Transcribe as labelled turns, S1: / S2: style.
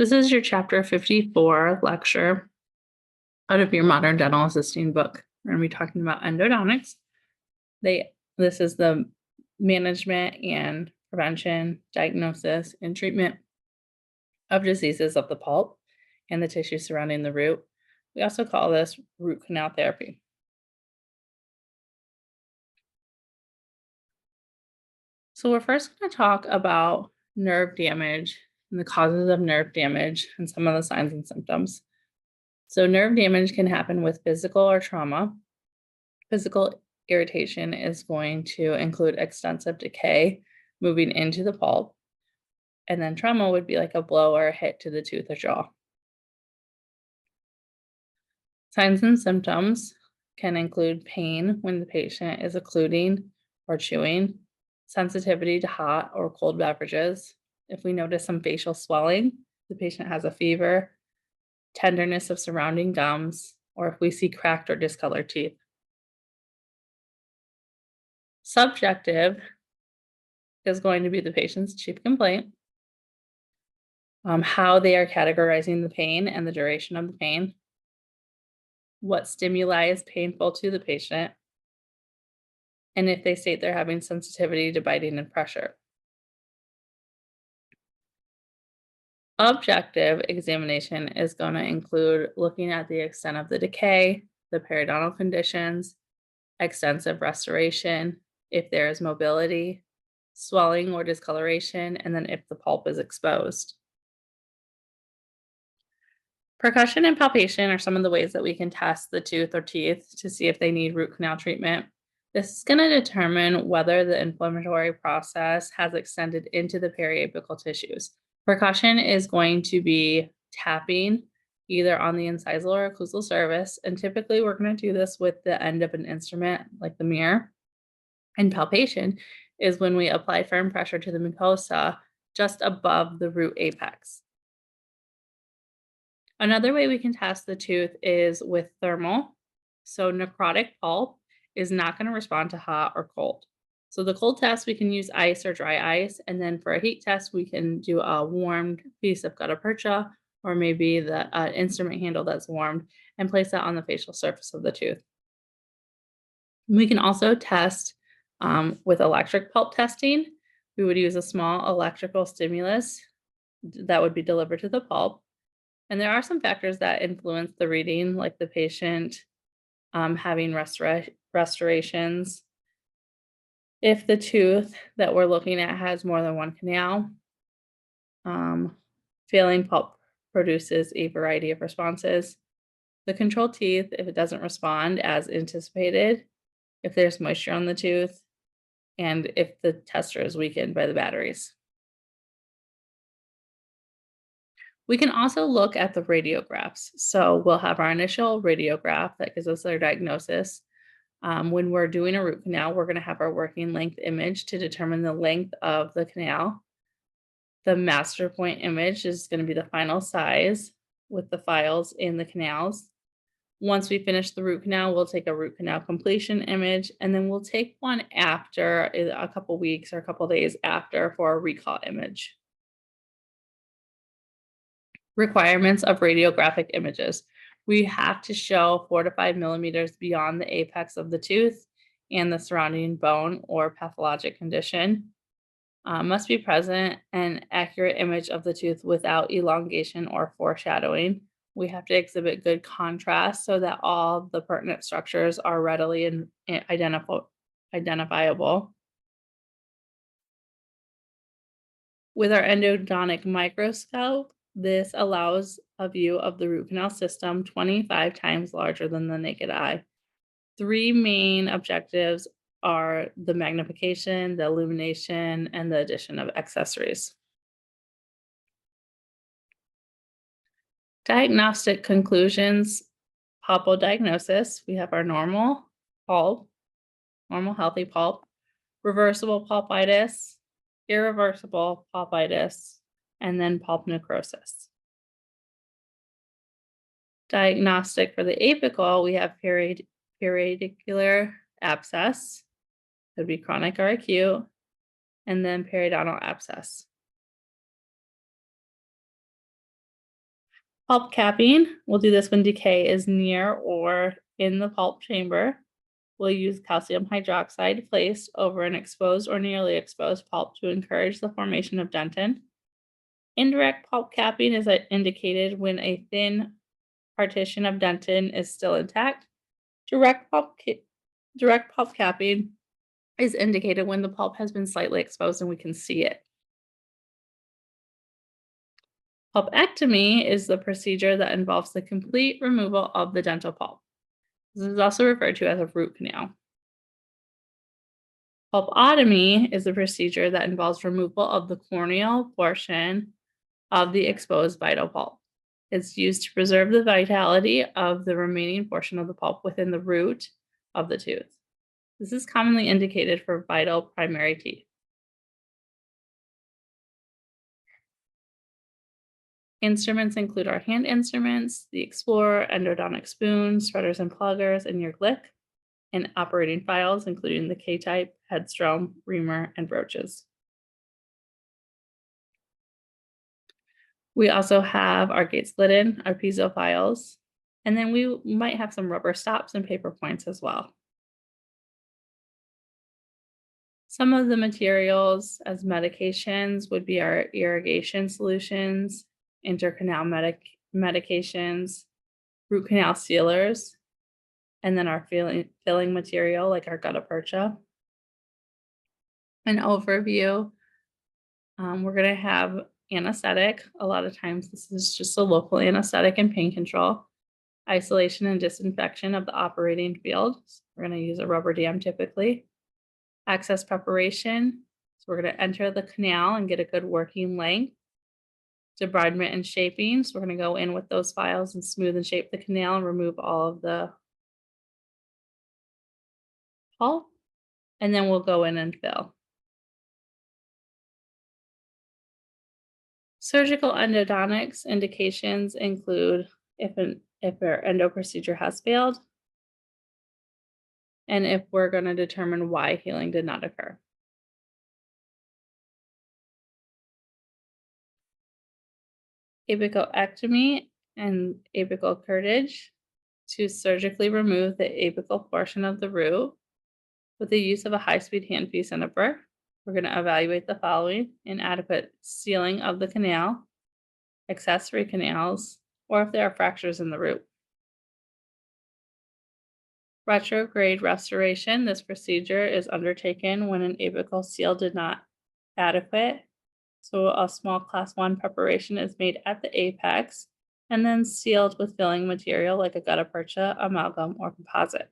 S1: This is your Chapter 54 lecture out of your Modern Dental Assisting book. We're going to be talking about endodontics. This is the management and prevention, diagnosis, and treatment of diseases of the pulp and the tissue surrounding the root. We also call this root canal therapy. So we're first going to talk about nerve damage and the causes of nerve damage and some of the signs and symptoms. So nerve damage can happen with physical or trauma. Physical irritation is going to include extensive decay moving into the pulp. And then trauma would be like a blow or a hit to the tooth or jaw. Signs and symptoms can include pain when the patient is occluding or chewing, sensitivity to hot or cold beverages. If we notice some facial swelling, the patient has a fever, tenderness of surrounding gums, or if we see cracked or discolored teeth. Subjective is going to be the patient's chief complaint, how they are categorizing the pain and the duration of the pain, what stimuli is painful to the patient, and if they state they're having sensitivity to biting and pressure. Objective examination is going to include looking at the extent of the decay, the periodontal conditions, extensive restoration, if there is mobility, swelling or discoloration, and then if the pulp is exposed. Percussion and palpation are some of the ways that we can test the tooth or teeth to see if they need root canal treatment. This is going to determine whether the inflammatory process has extended into the periapical tissues. Percussion is going to be tapping either on the incisal or occlusal surface, and typically we're going to do this with the end of an instrument like the mirror. And palpation is when we apply firm pressure to the mucosa just above the root apex. Another way we can test the tooth is with thermal. So necrotic pulp is not going to respond to hot or cold. So the cold test, we can use ice or dry ice. And then for a heat test, we can do a warmed piece of gutta percha or maybe the instrument handle that's warmed and place that on the facial surface of the tooth. We can also test with electric pulp testing. We would use a small electrical stimulus that would be delivered to the pulp. And there are some factors that influence the reading, like the patient having restorations. If the tooth that we're looking at has more than one canal, failing pulp produces a variety of responses. The control teeth, if it doesn't respond as anticipated, if there's moisture on the tooth, and if the tester is weakened by the batteries. We can also look at the radiographs. So we'll have our initial radiograph that gives us our diagnosis. When we're doing a root canal, we're going to have our working length image to determine the length of the canal. The master point image is going to be the final size with the files in the canals. Once we finish the root canal, we'll take a root canal completion image, and then we'll take one after a couple weeks or a couple days after for a recall image. Requirements of radiographic images. We have to show 4 to 5 millimeters beyond the apex of the tooth and the surrounding bone or pathologic condition. Must be present an accurate image of the tooth without elongation or foreshadowing. We have to exhibit good contrast so that all the pertinent structures are readily identifiable. With our endodontic microscope, this allows a view of the root canal system 25 times larger than the naked eye. 3 main objectives are the magnification, the illumination, and the addition of accessories. Diagnostic conclusions, pulpodiagnosis. We have our normal pulp, normal healthy pulp, reversible pulpitis, irreversible pulpitis, and then pulp necrosis. Diagnostic for the apical, we have periodicular abscess, could be chronic or acute, and then periodontal abscess. Pulp capping, we'll do this when decay is near or in the pulp chamber. We'll use calcium hydroxide placed over an exposed or nearly exposed pulp to encourage the formation of dentin. Indirect pulp capping is indicated when a thin partition of dentin is still intact. Direct pulp, direct pulp capping is indicated when the pulp has been slightly exposed and we can see it. Pulpectomy is the procedure that involves the complete removal of the dental pulp. This is also referred to as a root canal. Pulpotomy is a procedure that involves removal of the corneal portion of the exposed vital pulp. It's used to preserve the vitality of the remaining portion of the pulp within the root of the tooth. This is commonly indicated for vital primary teeth. Instruments include our hand instruments, the Explorer, endodontic spoon, spreaders and pluggers, and your glick, and operating files, including the K-type, headstrom, reamer, and broaches. We also have our Gates Glidden, our piezo files, and then we might have some rubber stops and paper points as well. Some of the materials as medications would be our irrigation solutions, intercanal medications, root canal sealers, and then our filling material like our gutta percha. An overview, we're going to have anesthetic. A lot of times this is just a local anesthetic and pain control. Isolation and disinfection of the operating field. We're going to use a rubber dam typically. Access preparation. So we're going to enter the canal and get a good working length. Debridement and shaping. So we're going to go in with those files and smooth and shape the canal and remove all of the pulp. And then we'll go in and fill. Surgical endodontics indications include if our endo procedure has failed, and if we're going to determine why healing did not occur. Apicoectomy and apical curettage to surgically remove the apical portion of the root with the use of a high-speed hand piece and a burr. We're going to evaluate the following: inadequate sealing of the canal, accessory canals, or if there are fractures in the root. Retrograde restoration. This procedure is undertaken when an apical seal did not adequate. So a small class 1 preparation is made at the apex and then sealed with filling material like a gutta percha, amalgam, or composite.